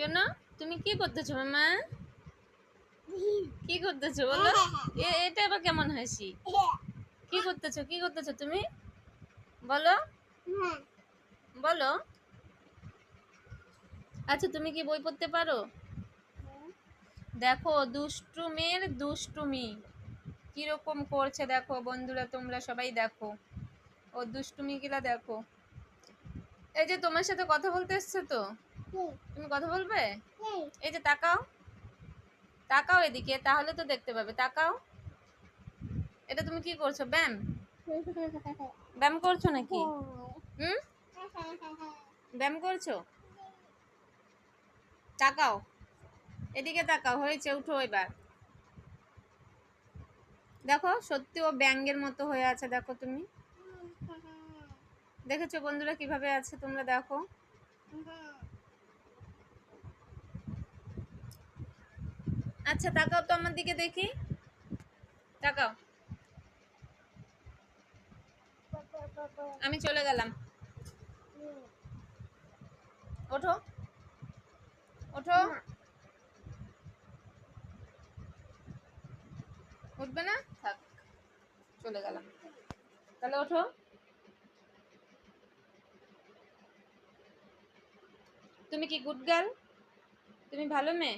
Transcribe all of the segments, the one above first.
শোনো, তুমি কি করতেছো মামা? কি করতেছো বলো? এটা আবার কেমন হাসি? কি করতেছো, কি করতেছো তুমি? বলো, বলো। আচ্ছা, তুমি কি বই পড়তে পারো? দেখো, দুষ্টু মেয়ের দুষ্টুমি কিরকম করছে দেখো বন্ধুরা, তোমরা সবাই দেখো ও দুষ্টুমি গুলা দেখো। এই যে তোমার সাথে কথা বলতে এসছে তো, তুমি কথা বলবে? এই যে তাকাও, তাকাও এদিকে, তাহলে তো দেখতে পাবে। তাকাও। এটা তুমি কি করছো? ব্যায়াম? ব্যায়াম করছো নাকি? হুম, ব্যায়াম করছো? তাকাও, এদিকে তাকাও। হয়েছে, উঠো এবার। দেখো, সত্যি ও ব্যাঙের মতো হয়ে আছে। দেখো তুমি দেখেছো বন্ধুরা কিভাবে আছে? তোমরা দেখো। আচ্ছা, তাকাও তো আমার দিকে দেখি, তাকাও। আমি চলে গেলাম। ওঠো, ওঠো। উঠবে না? থাক, চলে গেলাম। তাহলে ওঠো। তুমি কি গুড গার্ল? তুমি ভালো মেয়ে?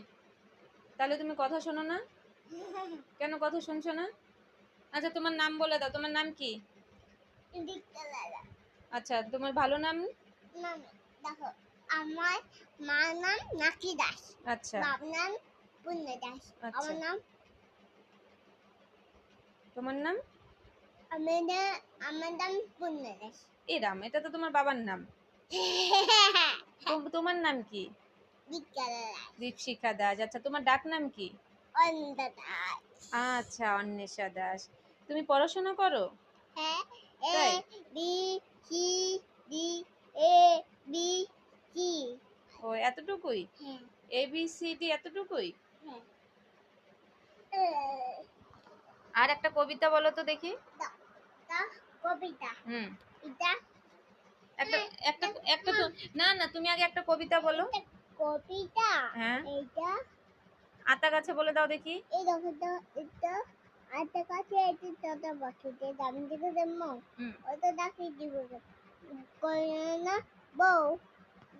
তাহলে তুমি কথা শোনো না কেন? কথা শুনছো না? আচ্ছা, তোমার নাম বলে দাও। তোমার নাম কি? আচ্ছা, তোমার ভালো নাম? দেখো, আমার মার নাম নাকি দাস। আচ্ছা, বাবার নাম পূর্ণ দাস। আচ্ছা, আমার নাম তোমার নাম? আমার নাম পূর্ণ দাস। এরাম, এটা তো তোমার বাবার নাম। তোমার নাম কি? দীপশিখা দাস। আচ্ছা, তোমার ডাক নাম কি? অন্ধ দাস। আচ্ছা, অন্বেষা দাস। তুমি পড়াশোনা করো? হ্যাঁ, এ তাই? B C D A B C. ও, এতটুকুই? হ্যাঁ, ABCD এতটুকুই? হ্যাঁ। আর একটা কবিতা বলো তো দেখি। কবিতা হুম, এটা একটা একটা একটা তো, না না, তুমি আগে একটা কবিতা বলো। কবিতা হ্যাঁ, এইটা আতা গাছে বলে দাও দেখি। এই দেখো তো, এটা আরেকটা কাছে এটি তত বছরে দাম দিতে দেবো। হুম, ওটা ডাকি দিব করে না বউ।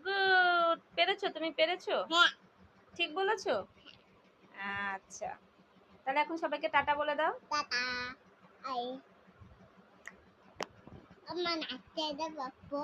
গুড, পেরেছো, তুমি পেরেছো। হ্যাঁ, ঠিক বলেছো। আচ্ছা, তাহলে এখন সবাইকে টাটা বলে দাও। টাটা। আই আমার নাচতে দেবো।